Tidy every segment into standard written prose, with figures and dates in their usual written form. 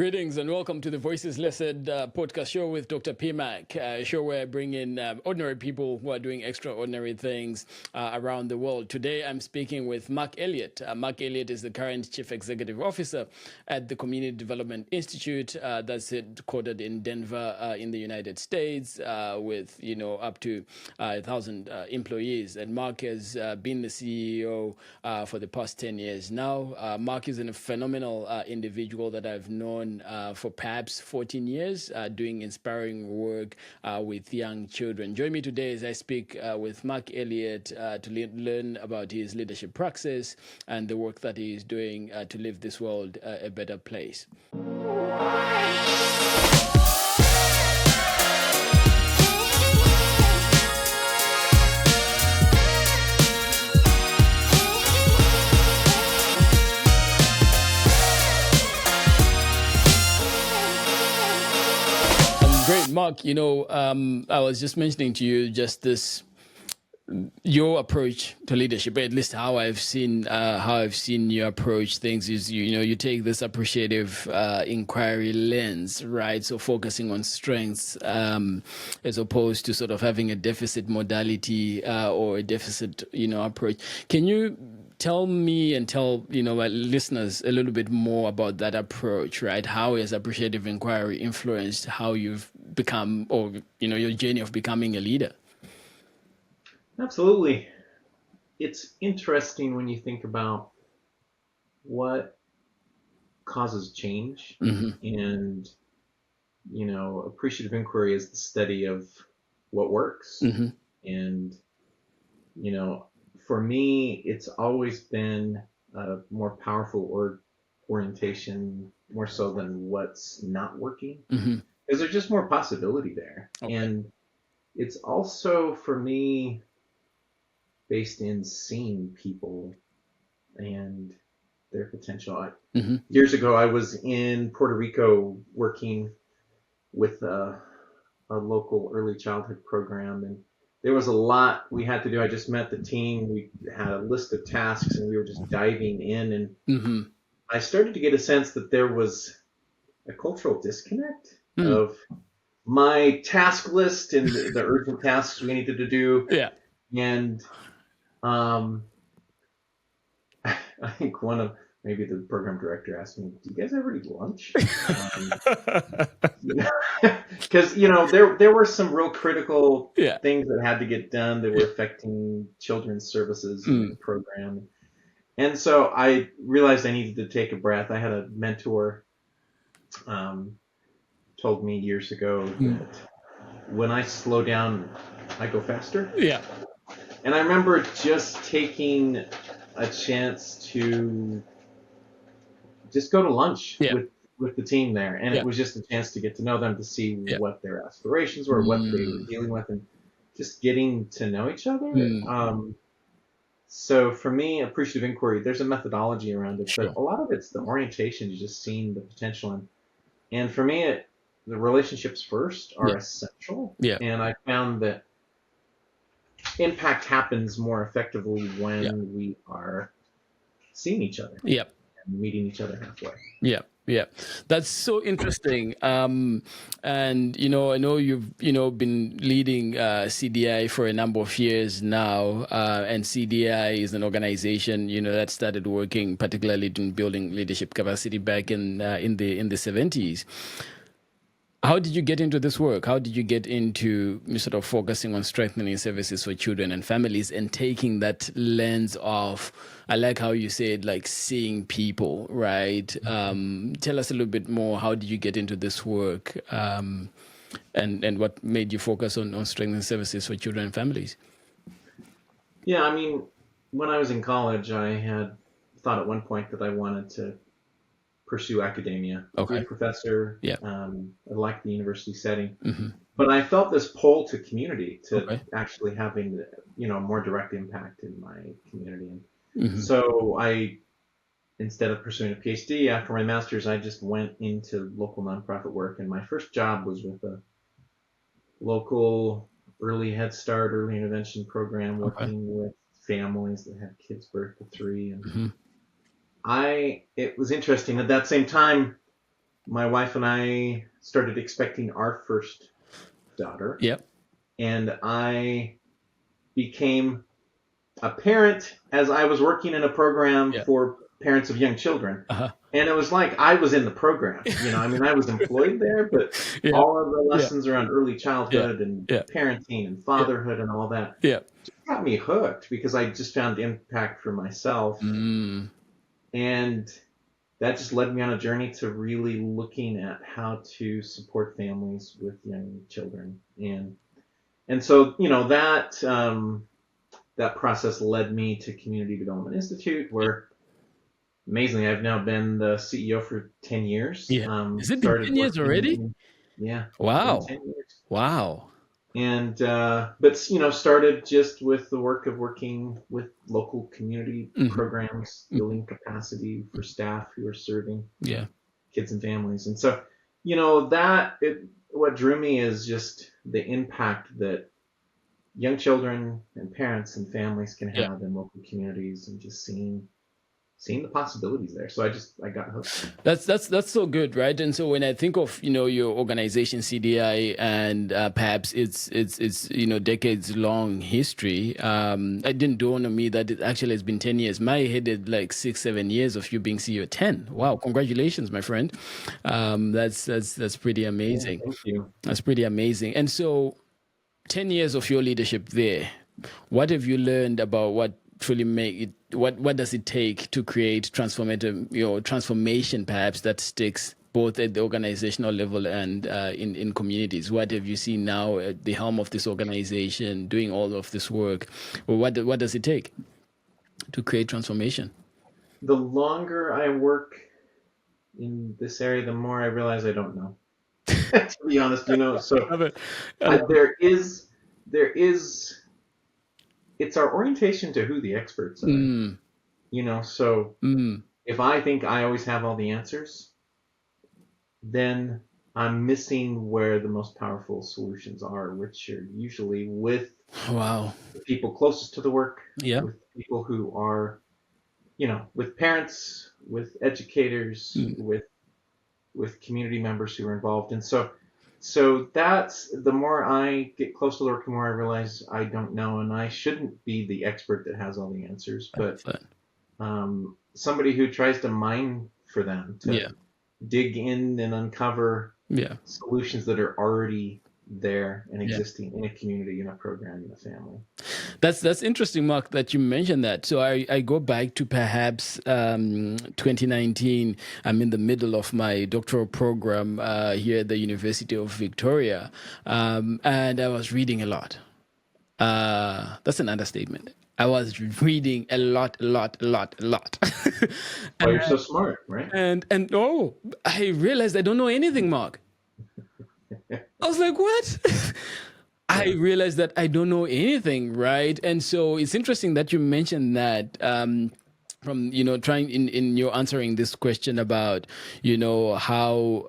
Greetings and welcome to the Voices Listed podcast show with Dr. PMAK, a show where I bring in ordinary people who are doing extraordinary things around the world. Today I'm speaking with Mark Elliott. Mark Elliott is the current Chief Executive Officer at the Community Development Institute that's headquartered in Denver in the United States with up to 1,000 employees. And Mark has been the CEO for the past 10 years now. Mark is a phenomenal individual that I've known for perhaps 14 years, doing inspiring work with young children. Join me today as I speak with Mark Elliott to learn about his leadership practice and the work that he is doing to leave this world a better place. Great, Mark. I was just mentioning to you just your approach to leadership, at least how I've seen you approach things is you take this appreciative inquiry lens, right? So focusing on strengths as opposed to sort of having a deficit modality or a deficit approach. Can you tell me and tell my listeners a little bit more about that approach, right? How has appreciative inquiry influenced how you've become, or your journey of becoming a leader? Absolutely. It's interesting when you think about what causes change, and appreciative inquiry is the study of what works. And for me, it's always been a more powerful orientation, more so than what's not working, because there's just more possibility there. Okay. And it's also, for me, based in seeing people and their potential. Years ago, I was in Puerto Rico working with a local early childhood program, and there was a lot we had to do. I just met the team. We had a list of tasks, and we were just diving in. And I started to get a sense that there was a cultural disconnect of my task list and the urgent tasks we needed to do. Yeah. And I think maybe the program director asked me, "Do you guys ever eat lunch?" Because there were some real critical things that had to get done that were affecting children's services in the program, and so I realized I needed to take a breath. I had a mentor told me years ago that when I slow down, I go faster. Yeah. And I remember just taking a chance to just go to lunch with the team there. And it was just a chance to get to know them, to see what their aspirations were, what they were dealing with, and just getting to know each other. So for me, appreciative inquiry, there's a methodology around it, but a lot of it's the orientation, just seeing the potential. And for me, the relationships first are essential. Yeah. And I found that impact happens more effectively when we are seeing each other. Yep. And meeting each other halfway. Yeah. Yeah, that's so interesting. And I know you've been leading CDI for a number of years now, and CDI is an organization that started working particularly in building leadership capacity back in the 70s. How did you get into this work? How did you get into sort of focusing on strengthening services for children and families and taking that lens of, I like how you said, like seeing people, right? Tell us a little bit more. How did you get into this work, and what made you focus on strengthening services for children and families? Yeah, I mean, when I was in college, I had thought at one point that I wanted to pursue academia. Okay. Be a professor. Yeah. I liked the university setting, but I felt this pull to community, to actually having a more direct impact in my community. And so I, instead of pursuing a PhD after my master's, I just went into local nonprofit work. And my first job was with a local early Head Start, early intervention program, working with families that had kids birth to 3. And it was interesting. At that same time, my wife and I started expecting our first daughter. Yep. And I became a parent as I was working in a program for parents of young children. Uh-huh. And it was like I was in the program. I mean, I was employed there, but all of the lessons around early childhood and parenting and fatherhood and all that just got me hooked because I just found impact for myself. Mm. And that just led me on a journey to really looking at how to support families with young children. And so, that process led me to Community Development Institute, where amazingly I've now been the CEO for 10 years. Yeah. Has it been 10 years already? Yeah. Wow. 10 years. Wow. And but started just with the work of working with local community programs, building capacity for staff who are serving kids and families. And so, what drew me is just the impact that young children and parents and families can have in local communities, and just seeing the possibilities there. So I got hooked. That's so good, right? And so when I think of your organization CDI and perhaps it's decades long history, it didn't dawn on me that it actually has been 10 years. My head had like 6-7 years of you being CEO. 10. Wow, congratulations, my friend. That's pretty amazing. Yeah, thank you. That's pretty amazing. And so 10 years of your leadership there, what have you learned about what truly make it, what does it take to create transformation perhaps that sticks both at the organizational level and in communities? What have you seen now at the helm of this organization doing all of this work? Well, what does it take to create transformation? The longer I work in this area, the more I realize I don't know. To be honest, so there is it's our orientation to who the experts are. So if I think I always have all the answers, then I'm missing where the most powerful solutions are, which are usually with the people closest to the work, with people who are, with parents, with educators, with community members who are involved. And so that's, the more I get close to the work, the more I realize I don't know, and I shouldn't be the expert that has all the answers, but somebody who tries to mine for them, to dig in and uncover solutions that are already there and existing in a community, in a program, in a family. That's interesting, Mark, that you mentioned that. So I go back to perhaps 2019. I'm in the middle of my doctoral program here at the University of Victoria, and I was reading a lot. That's an understatement. I was reading a lot. Oh, you're so smart, right? And I realized I don't know anything, Mark. I was like, what? I realized that I don't know anything, right? And so it's interesting that you mentioned that from, trying in your answering this question about, how,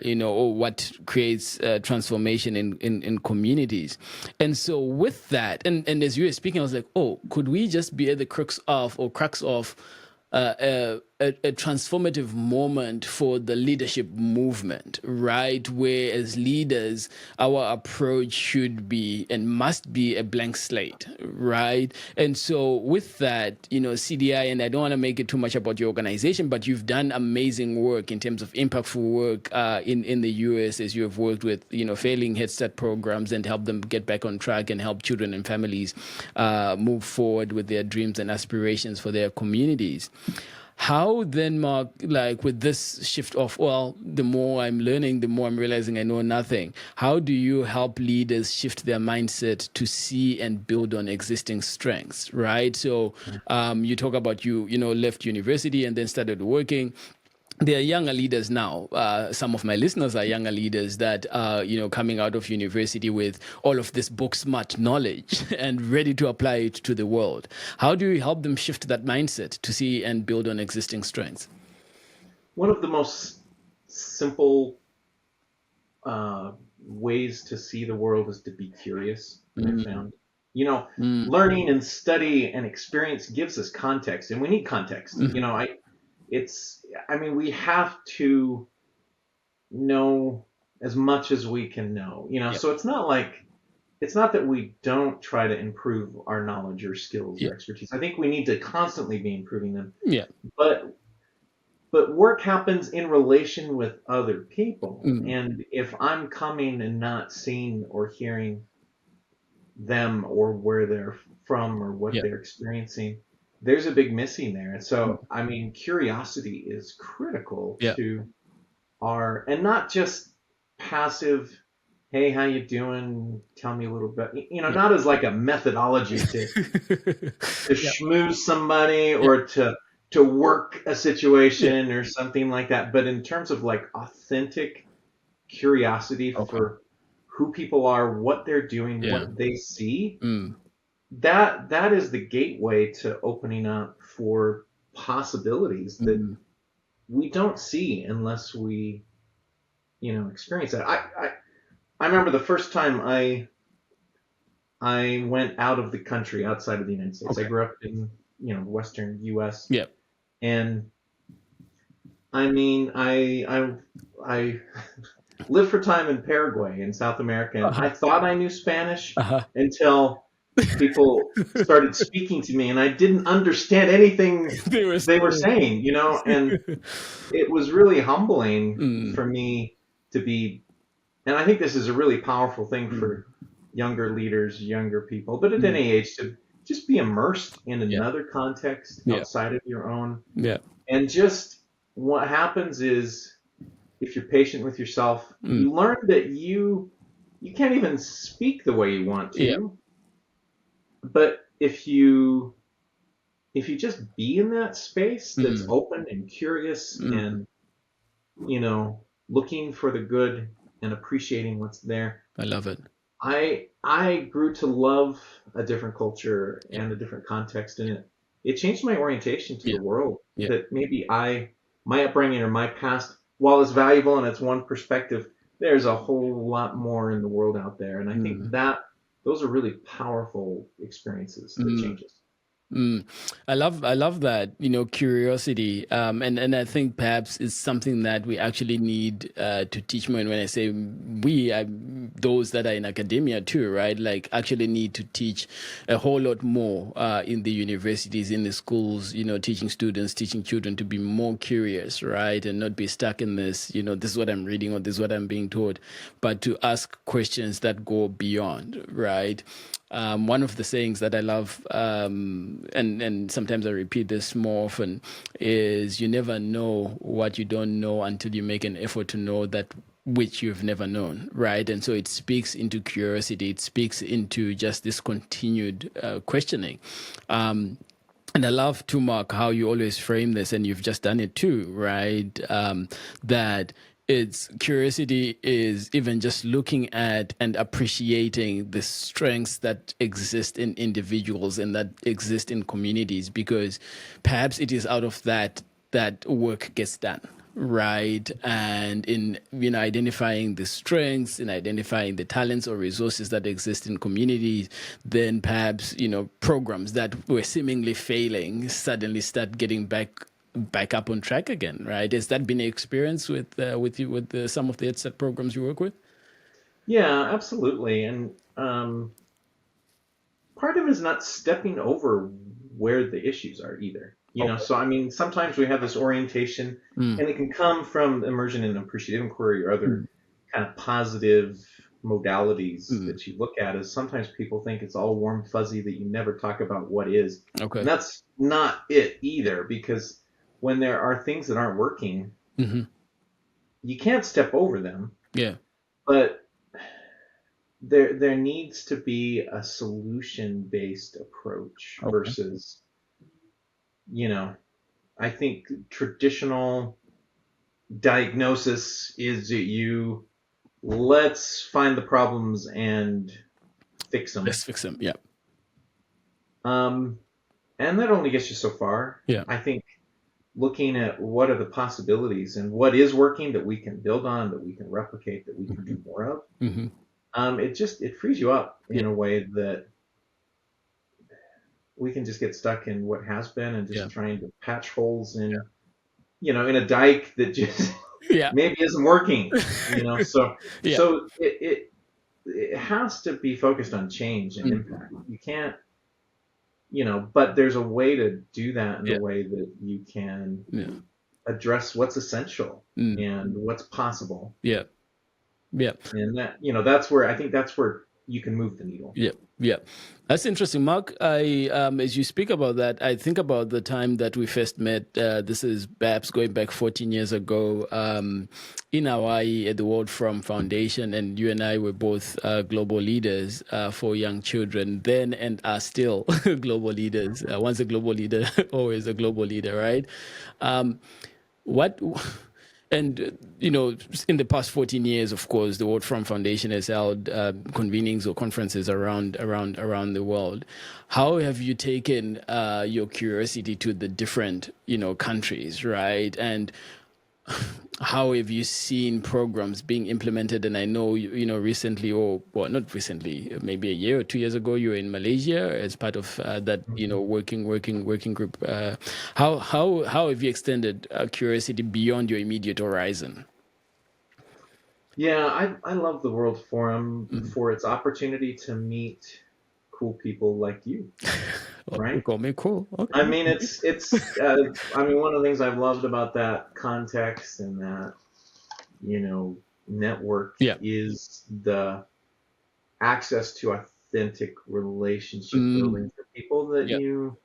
what creates transformation in communities. And so with that, and as you were speaking, I was like, oh, could we just be at the crux of a transformative moment for the leadership movement, right? Where as leaders, our approach should be and must be a blank slate, right? And so with that, CDI, and I don't want to make it too much about your organization, but you've done amazing work in terms of impactful work in the US, as you have worked with, failing Head Start programs and help them get back on track and help children and families move forward with their dreams and aspirations for their communities. How then, Mark, like with this shift of, the more I'm learning, the more I'm realizing I know nothing. How do you help leaders shift their mindset to see and build on existing strengths, right? So you talk about you left university and then started working. There are younger leaders now. Some of my listeners are younger leaders that are, coming out of university with all of this book smart knowledge and ready to apply it to the world. How do you help them shift that mindset to see and build on existing strengths? One of the most simple ways to see the world is to be curious, I found. Learning and study and experience gives us context, and we need context. We have to know as much as we can know, Yeah. so it's not that we don't try to improve our knowledge or skills Yeah. or expertise. I think we need to constantly be improving them. Yeah. But work happens in relation with other people. And if I'm coming and not seeing or hearing them or where they're from or what Yeah. they're experiencing, there's a big missing there. And so, I mean, curiosity is critical Yeah. to and not just passive, hey, how you doing? Tell me a little bit. Yeah. Not as like a methodology to Yeah. schmooze somebody Yeah. or to work a situation or something like that, but in terms of like authentic curiosity Okay. for who people are, what they're doing, Yeah. what they see, Mm. that is the gateway to opening up for possibilities that Mm. we don't see unless we, experience that. I remember the first time I went out of the country, outside of the United States. I Okay. grew up in, Western U.S. Yeah. And I mean, I lived for time in Paraguay in South America, and Uh-huh. I thought I knew Spanish Uh-huh. until people started speaking to me, and I didn't understand anything They were they were saying. saying, and it was really humbling Mm. for me to be, and I think this is a really powerful thing Mm. for younger leaders, younger people, but at Mm. any age, to just be immersed in Yeah. another context Yeah. outside of your own. Yeah. And just what happens is, if you're patient with yourself, Mm. you learn that you can't even speak the way you want Yeah. to, but if you just be in that space that's Mm. open and curious Mm. and looking for the good and appreciating what's there, I love it. I grew to love a different culture Yeah. and a different context, and it changed my orientation to Yeah. the world. Yeah. That maybe my upbringing or my past, while it's valuable and it's one perspective, there's a whole lot more in the world out there, and I think Mm. that those are really powerful experiences that Mm. change us. Mm. I love that, curiosity. And I think perhaps it's something that we actually need to teach more. And when I say we, those that are in academia too, right? Like actually need to teach a whole lot more in the universities, in the schools, teaching students, teaching children to be more curious, right? And not be stuck in this, this is what I'm reading or this is what I'm being taught, but to ask questions that go beyond, right? One of the sayings that I love, and sometimes I repeat this more often, is you never know what you don't know until you make an effort to know that which you've never known, right? And so it speaks into curiosity. It speaks into just this continued questioning. And I love too, Mark, how you always frame this, and you've just done it too, right? That it's curiosity is even just looking at and appreciating the strengths that exist in individuals and that exist in communities, because perhaps it is out of that work gets done, right? And in identifying the strengths, in identifying the talents or resources that exist in communities, then perhaps programs that were seemingly failing suddenly start getting back up on track again, right? Has that been an experience with you with some of the EdSet programs you work with? Yeah, absolutely. And part of it is not stepping over where the issues are either. Okay. So I mean, sometimes we have this orientation, Mm. and it can come from immersion in appreciative inquiry or other Mm. kind of positive modalities Mm. that you look at. Is sometimes people think it's all warm fuzzy, that you never talk about what is, and Okay. that's not it either. Because when there are things that aren't working, Mm-hmm. you can't step over them, Yeah. but there needs to be a solution based approach Okay. versus, you know I think traditional diagnosis is that let's find the problems and fix them. Let's fix them. Yeah. um and that only gets you so far. Yeah. I think looking at what are the possibilities and what is working that we can build on, that we can replicate, that we can Mm-hmm. do more of, Mm-hmm. it frees you up Yeah. in a way that we can just get stuck in what has been and Yeah. just trying to patch holes in a dike that just Yeah. maybe isn't working, you know. So Yeah. so it has to be focused on change and impact. You can't, you know, but there's a way to do that in a Yeah. way that you can Yeah. address what's essential Mm. and what's possible. Yeah. Yeah. And that, you know, that's where I think that's where you can move the needle. Yeah, yeah, that's interesting, Mark. I, as you speak about that, I think about the time that we first met. This is perhaps going back 14 years ago, in Hawaii at the World Forum Foundation, and you and I were both global leaders for young children then, and are still global leaders. Once a global leader, always a global leader, right? What? And, you know, in the past 14 years, of course, the World Forum Foundation has held convenings or conferences around the world. How have you taken your curiosity to the different, you know, countries, right? And how have you seen programs being implemented? And I know, you know, recently, or well, not recently, maybe a year or 2 years ago, you were in Malaysia as part of that, you know, working group. How have you extended curiosity beyond your immediate horizon? Yeah, I love the World Forum for its opportunity to meet cool people like you, Oh, you right? call me cool. I Okay. mean, I mean, one of the things I've loved about that context and that, you know, network Yeah. is the access to authentic relationship Mm, building for people that yeah. you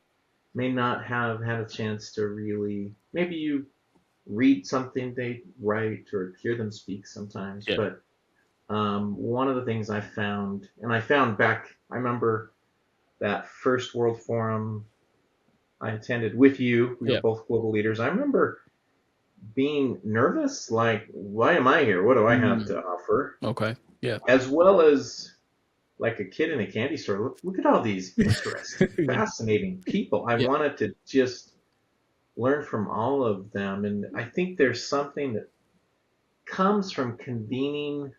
may not have had a chance to really, maybe you read something they write or hear them speak sometimes, Yeah. but one of the things I found, and I found back, I remember that first World Forum I attended with you. We were Yeah. both global leaders. I remember being nervous, like, why am I here? What do I have Mm, to offer? okay. Yeah. As well as like a kid in a candy store. Look at all these interesting, Yeah. fascinating people. I Yeah. wanted to just learn from all of them. And I think there's something that comes from convening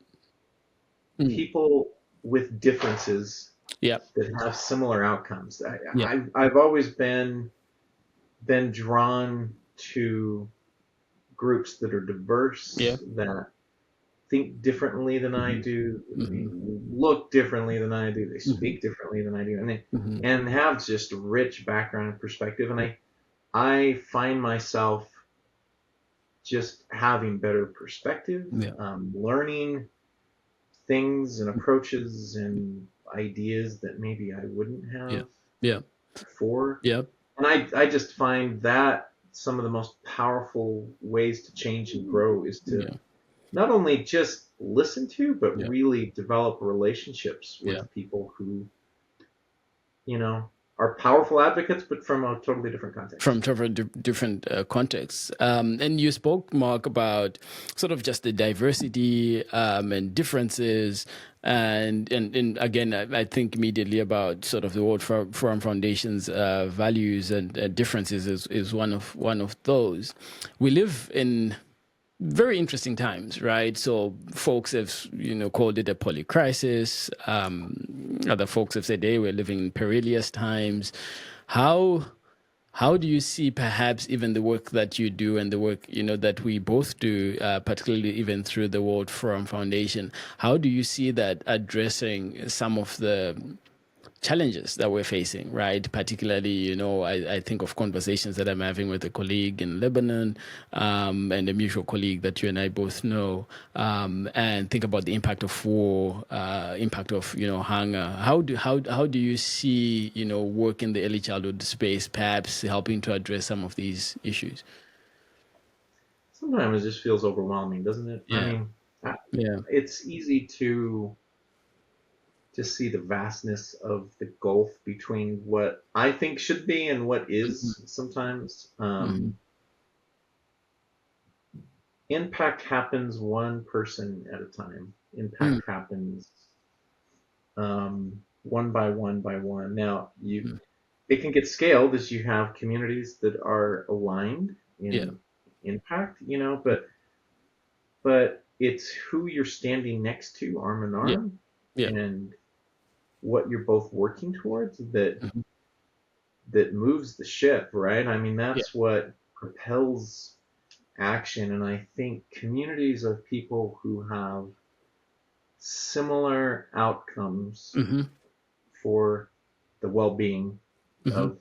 Mm, people with differences yeah. that have similar outcomes. Yeah. I've always been drawn to groups that are diverse, Yeah. that think differently than I Hmm. do, they Hmm. look differently than I do, they Hmm. speak differently than I do, and Hmm. have just a rich background and perspective. And I find myself just having better perspective, Yeah. learning things and approaches and ideas that maybe I wouldn't Yeah. have Yeah. before. Yeah. And I just find that some of the most powerful ways to change and grow is to Yeah. not only just listen to, but Yeah. really develop relationships Yeah. with people who, you know, are powerful advocates, but from a totally different context. From different contexts. And you spoke, Mark, about sort of just the diversity and differences. And again, I think immediately about sort of the World Forum Foundation's values and differences is one of those. We live in very interesting times, right? So folks have, you know, called it a polycrisis. Other folks have said, hey, we're living in perilous times. How how do you see perhaps even the work that you do and the work, you know, that we both do, particularly even through the World Forum Foundation, how do you see that addressing some of the challenges that we're facing, right? Particularly, you know, I think of conversations that I'm having with a colleague in Lebanon, and a mutual colleague that you and I both know, and think about the impact of war, impact of, you know, hunger. How do you see, you know, work in the early childhood space perhaps helping to address some of these issues? Sometimes it just feels overwhelming, doesn't it? I Yeah, mean, yeah, it's easy to see the vastness of the gulf between what I think should be and what is sometimes. hmm, Impact happens one person at a time. mm, Impact happens one by one by one. Now, mm, it can get scaled as you have communities that are aligned yeah, in impact, you know, but it's who you're standing next to, arm in yeah, arm, yeah, and what you're both working towards hmm, that moves the ship, right? I mean, yeah, that's what propels. action. And I think communities of people who have similar outcomes for the well-being of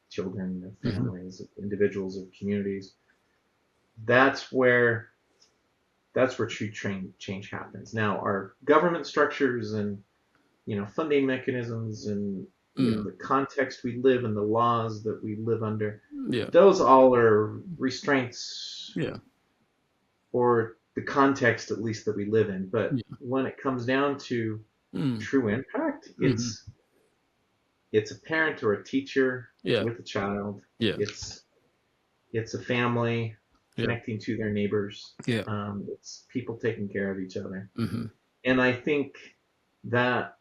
children, of families, of individuals, of communities, that's where true change happens. Now, our government structures and funding mechanisms and the context we live in, the laws that we live under, those all are restraints or the context at least that we live in. But when it comes down to true impact, it's a parent or a teacher with a child. It's a family connecting to their neighbors. It's people taking care of each other. And I think that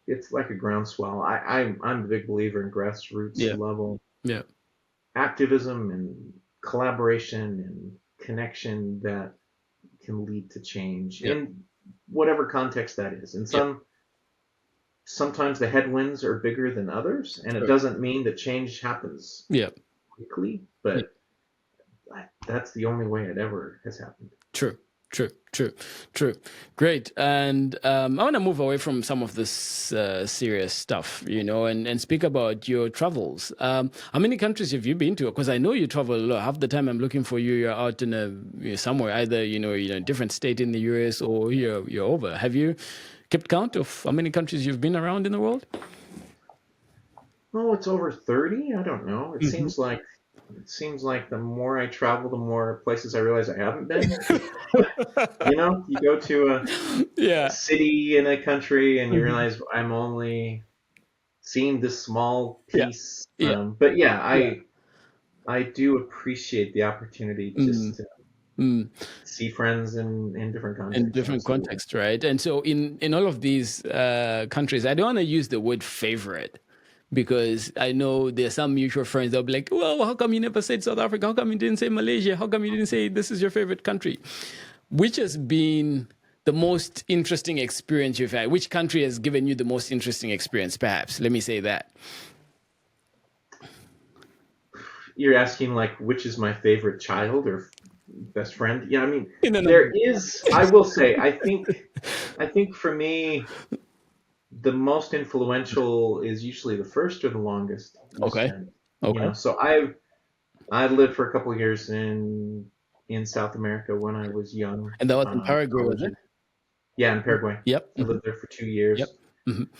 it's like a groundswell. I'm a big believer in grassroots level activism and collaboration and connection that can lead to change in whatever context that is. And sometimes the headwinds are bigger than others, and it doesn't mean that change happens quickly, but that's the only way it ever has happened. True. Great. And I want to move away from some of this serious stuff, and speak about your travels. How many countries have you been to? Because I know you travel a lot. Half the time I'm looking for you, you're out in somewhere, either a different state in the US or you're over. Have you kept count of how many countries you've been around in the world? Oh, it's over 30. I don't know. It seems like the more I travel, the more places I realize I haven't been. You go to a city in a country and you realize I'm only seeing this small piece. But I do appreciate the opportunity just to see friends in different contexts. In different contexts, right? And so in all of these countries, I don't want to use the word favorite, because I know there's some mutual friends that'll be like, well, how come you never said South Africa? How come you didn't say Malaysia? How come you didn't say this is your favorite country? Which has been the most interesting experience you've had? Which country has given you the most interesting experience, perhaps? Let me say that. You're asking, like, which is my favorite child or best friend? Yeah, I mean, there is, I will say, I think for me, the most influential is usually the first or the longest. Okay. So I lived for a couple of years in South America when I was young. And that was in Paraguay, was it? Yeah, in Paraguay. Yep. I lived there for 2 years. Yep.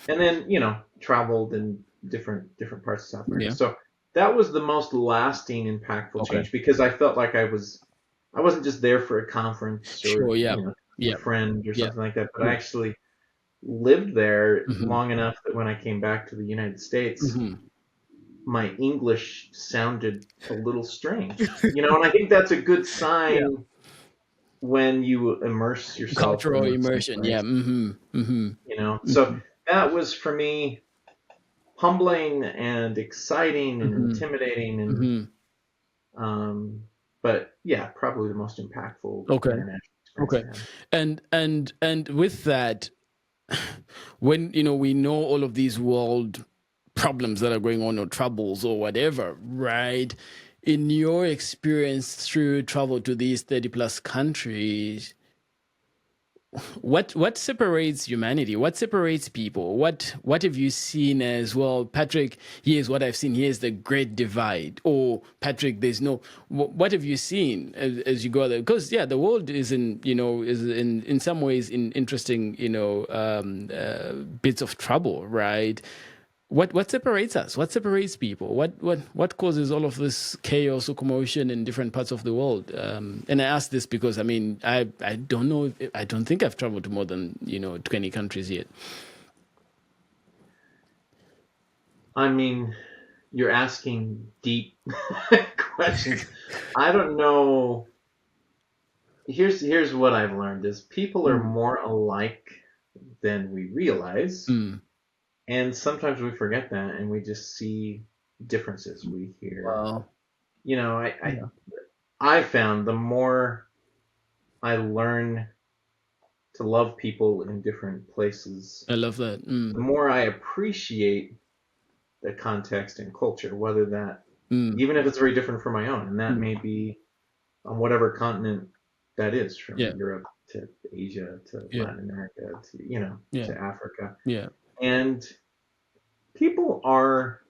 And then, traveled in different parts of South America. Yeah. So that was the most lasting, impactful change, because I felt like I wasn't just there for a conference or a friend or something like that, but I actually lived there long enough that when I came back to the United States, my English sounded a little strange, and I think that's a good sign when you immerse yourself. Cultural immersion, So that was for me humbling and exciting and intimidating, and but probably the most impactful international experience. And with that, when we know all of these world problems that are going on, or troubles or whatever, right? In your experience through travel to these 30 plus countries, what separates humanity? What separates people? What have you seen as, well, Patrick, here's what I've seen, here's the great divide, or Patrick, there's no, what have you seen as you go there? Because the world is in some ways in interesting bits of trouble, right? What separates us? What separates people? What causes all of this chaos or commotion in different parts of the world? And I ask this because I don't know. I don't think I've traveled to more than 20 countries yet. I mean, you're asking deep questions. I don't know. Here's what I've learned: is people are more alike than we realize. And sometimes we forget that, and we just see differences. We hear, I found the more I learn to love people in different places, I love that. The more I appreciate the context and culture, whether that, even if it's very different from my own, and that may be on whatever continent that is, from Yeah. Europe to Asia to Yeah. Latin America to, Yeah. to Africa. Yeah. And people are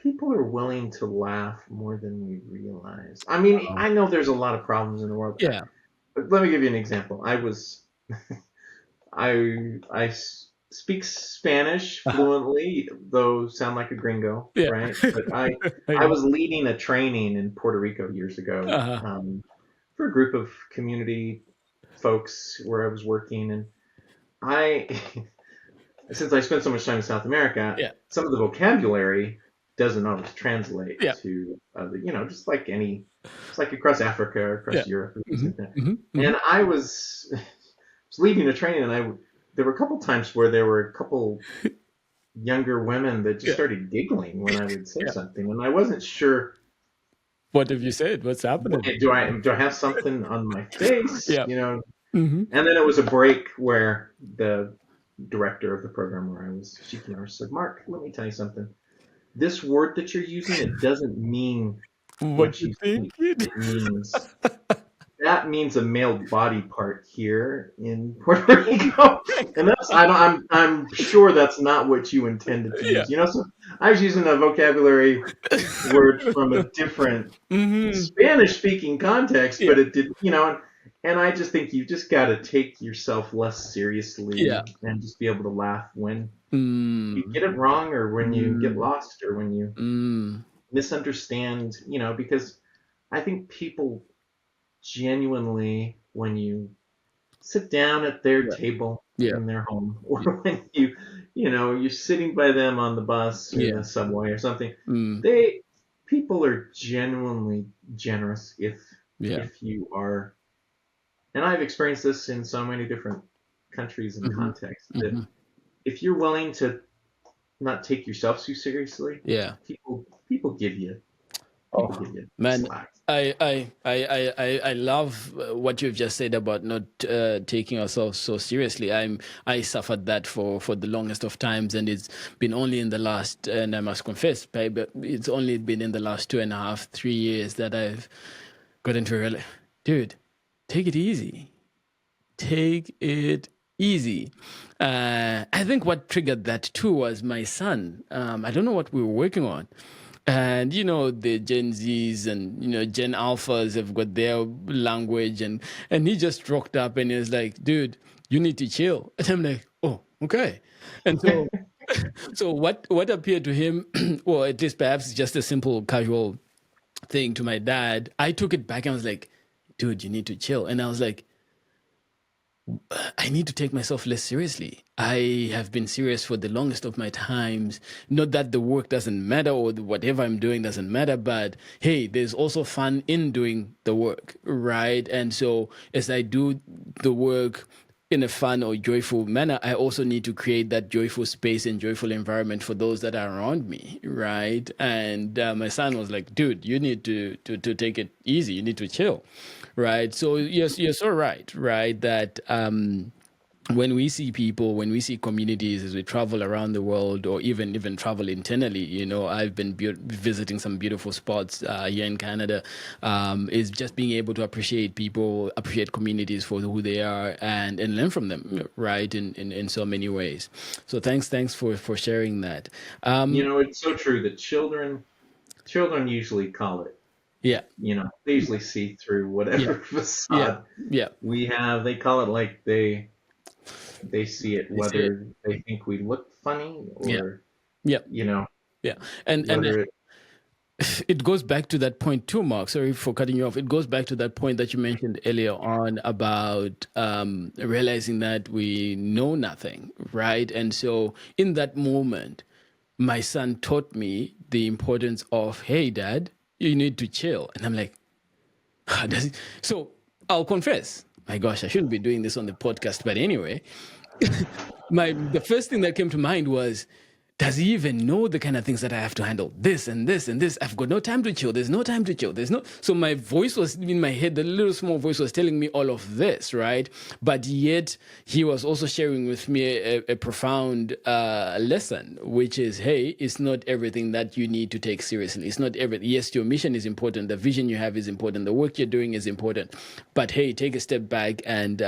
willing to laugh more than we realize. I mean, I know there's a lot of problems in the world. Yeah. But let me give you an example. I speak Spanish fluently, though sound like a gringo, Yeah. right? But I was leading a training in Puerto Rico years ago for a group of community folks where I was working, and I since I spent so much time in South America, Yeah. some of the vocabulary doesn't always translate Yeah. to just like across Africa, across Europe, things like that. And I was leading a training, and there were a couple times where there were a couple younger women that just started giggling when I would say something, and I wasn't sure. What have you said? What's happening? Do I have something on my face? Yeah. And then it was a break where the director of the program where I was teaching her said, "Mark, let me tell you something. This word that you're using, it doesn't mean what you think it means. That means a male body part here in Puerto Rico, and I'm sure that's not what you intended to use. So I was using a vocabulary word from a different Spanish-speaking context, but it did, and I just think you just got to take yourself less seriously and just be able to laugh when you get it wrong, or when you get lost, or when you misunderstand, because I think people genuinely, when you sit down at their table in their home, or when you're sitting by them on the bus or the subway or something, people are genuinely generous if you are. And I've experienced this in so many different countries and contexts, that if you're willing to not take yourself too seriously, people give you man, slack. I love what you've just said about not taking ourselves so seriously. I suffered that for the longest of times, and it's been only in the last, and I must confess, babe, it's only been in the last 2.5, 3 years that I've gotten to realize, dude, take it easy. Take it easy. I think what triggered that too was my son. I don't know what we were working on. And, the Gen Zs and, Gen Alphas have got their language. And he just rocked up and he was like, dude, you need to chill. And I'm like, oh, okay. And so, so what appeared to him, or at least perhaps just a simple casual thing to my dad, I took it back and I was like, dude, you need to chill. And I was like, I need to take myself less seriously. I have been serious for the longest of my times. Not that the work doesn't matter or whatever I'm doing doesn't matter, but hey, there's also fun in doing the work, right? And so as I do the work in a fun or joyful manner, I also need to create that joyful space and joyful environment for those that are around me, right? And my son was like, dude, you need to take it easy. You need to chill, right? So yes, you're so right, that when we see people, when we see communities as we travel around the world, or even travel internally, I've been visiting some beautiful spots here in Canada, is just being able to appreciate people, appreciate communities for who they are, and learn from them, right, in so many ways. So thanks for sharing that. It's so true that children usually call it. Yeah. They usually see through whatever facade we have. They call it like they see it, whether they think we look funny or and it goes back to that point too, Mark. Sorry for cutting you off. It goes back to that point that you mentioned earlier on about realizing that we know nothing, right? And so in that moment, my son taught me the importance of, hey, Dad, you need to chill. And I'm like, so I'll confess, my gosh, I shouldn't be doing this on the podcast, but anyway, the first thing that came to mind was, does he even know the kind of things that I have to handle? This and this and this. I've got no time to chill. There's no time to chill. So my voice was in my head, the little small voice was telling me all of this, right? But yet he was also sharing with me a profound lesson, which is, hey, it's not everything that you need to take seriously. It's not everything. Yes, your mission is important. The vision you have is important. The work you're doing is important. But hey, take a step back and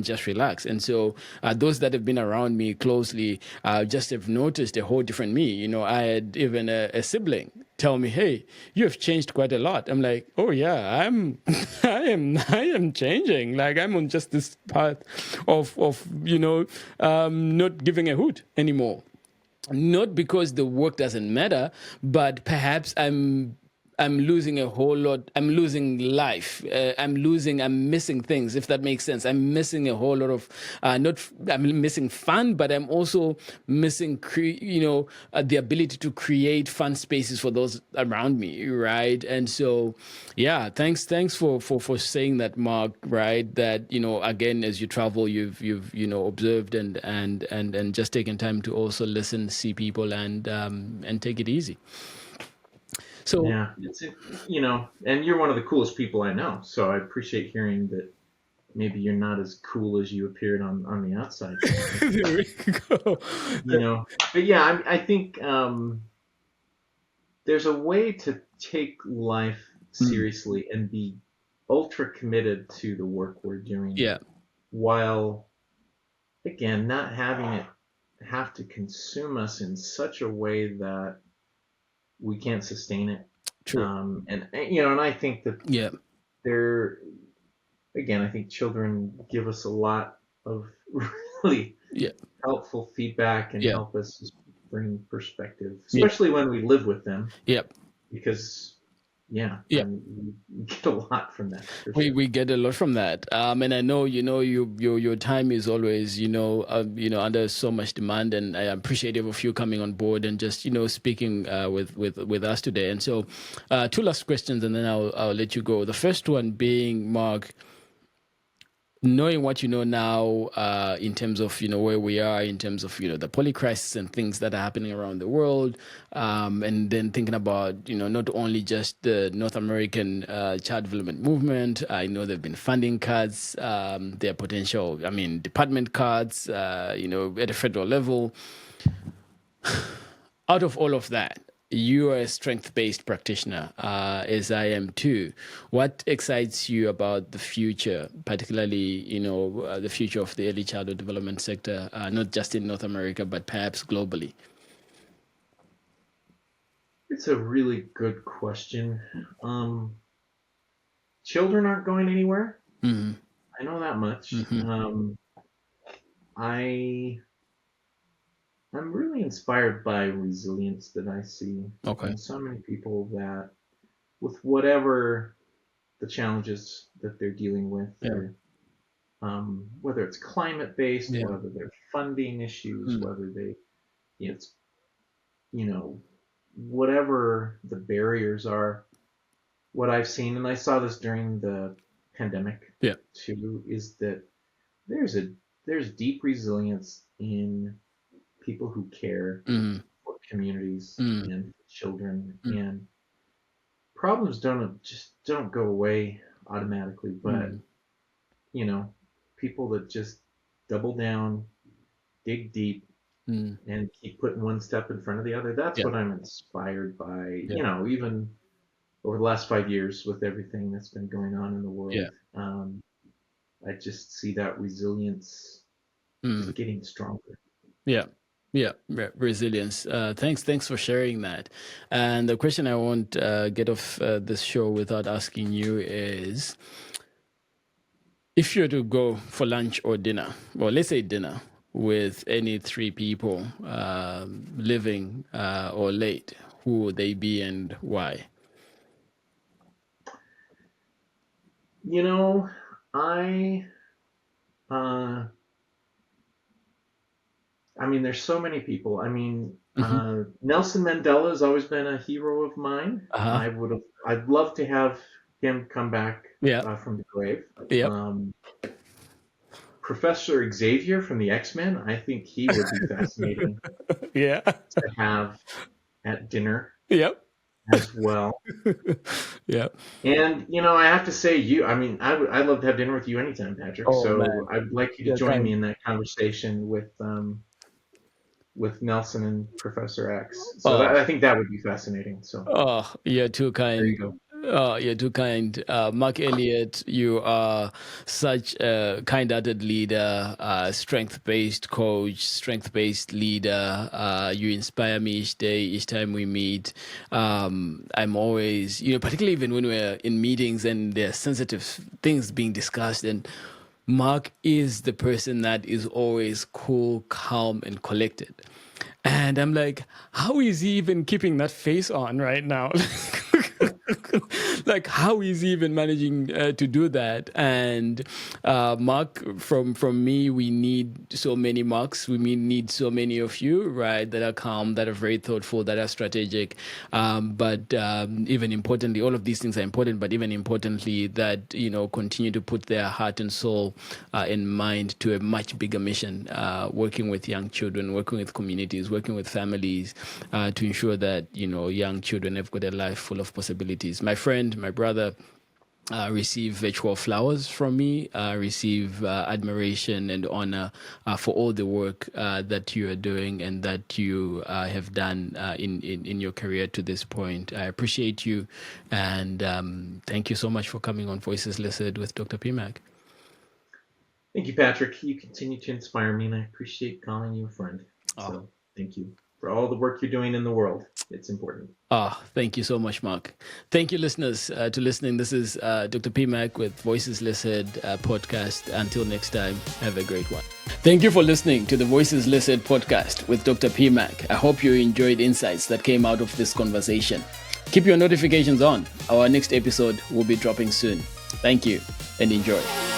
just relax. And so those that have been around me closely just have noticed a whole different me. You know, I had even a sibling tell me, "Hey, you have changed quite a lot." I'm like, "Oh yeah, I am changing. Like I'm on just this path of not giving a hoot anymore. Not because the work doesn't matter, but perhaps I'm losing a whole lot. I'm losing life. I'm missing things, if that makes sense. I'm missing a whole lot of, I'm missing fun, but I'm also missing, the ability to create fun spaces for those around me, right? And so, yeah, thanks for saying that, Mark, right? That, again, as you travel, you've observed and just taken time to also listen, see people and take it easy. So yeah, it's and you're one of the coolest people I know. So I appreciate hearing that. Maybe you're not as cool as you appeared on the outside. there we go. But yeah, I think there's a way to take life seriously and be ultra committed to the work we're doing. Yeah. While again, not having it have to consume us in such a way that we can't sustain it. True. And I think that I think children give us a lot of really helpful feedback and help us just bring perspective, especially when we live with them. Yep. Because we get a lot from that. We get a lot from that, and I know your time is always under so much demand, and I am appreciative of you coming on board and just speaking with us today. And so, two last questions, and then I'll let you go. The first one being, Mark, knowing what you know now in terms of where we are in terms of the poly crisis and things that are happening around the world, and then thinking about not only just the North American child development movement. I know there've been funding cuts, there are potential department cuts at a federal level. Out of all of that, you are a strength-based practitioner, as I am too. What excites you about the future, particularly, the future of the early childhood development sector, not just in North America, but perhaps globally? It's a really good question. Children aren't going anywhere. Mm-hmm. I know that much. Mm-hmm. I'm really inspired by resilience that I see in so many people that, with whatever the challenges that they're dealing with, whether it's climate-based, whether they're funding issues, whether it's whatever the barriers are. What I've seen, and I saw this during the pandemic too, is that there's deep resilience in people who care for communities and children, and problems don't go away automatically, but people that just double down, dig deep, and keep putting one step in front of the other. That's what I'm inspired by. Even over the last 5 years with everything that's been going on in the world, I just see that resilience just getting stronger. Resilience. Thanks for sharing that. And the question I won't get off this show without asking you is, if you're to go for lunch or dinner, or let's say dinner, with any three people, living or late, who would they be and why? There's so many people. Nelson Mandela has always been a hero of mine. I'd love to have him come back from the grave. Professor Xavier from the X-Men, I think he would be fascinating Yeah. to have at dinner Yep. as well. Yeah. And, I have to say, I'd love to have dinner with you anytime, Patrick. Oh, So man. I'd like you to You're join me kind. in that conversation with Nelson and Professor X. So Oh, I think that would be fascinating. So you're too there kind. you go. You're too kind. Mark Elliott, you are such a kind-hearted leader, strength-based coach, strength-based leader. You inspire me each day, each time we meet. I'm always, particularly even when we're in meetings and there are sensitive things being discussed, and Mark is the person that is always cool, calm, and collected. And I'm like, how is he even keeping that face on right now? Like, how is he even managing to do that? And Mark, from me, we need so many Marks. We need so many of you, right? That are calm, that are very thoughtful, that are strategic. But even importantly, all of these things are important. But even importantly, that continue to put their heart and soul and mind to a much bigger mission, working with young children, working with communities, working with families, to ensure that young children have got a life full of possibilities. My friend, my brother, receive virtual flowers from me, receive admiration and honor for all the work that you are doing and that you have done in your career to this point. I appreciate you, and thank you so much for coming on Voices Listed with Dr. PMAK. Thank you, Patrick. You continue to inspire me, and I appreciate calling you a friend. So thank you for all the work you're doing in the world. It's important. Thank you so much, Mark. Thank you, listeners, to listening. This is Dr. PMAK with Voices Listed podcast. Until next time, have a great one. Thank you for listening to the Voices Listed podcast with Dr. PMAK. I hope you enjoyed insights that came out of this conversation. Keep your notifications on. Our next episode will be dropping soon. Thank you and enjoy.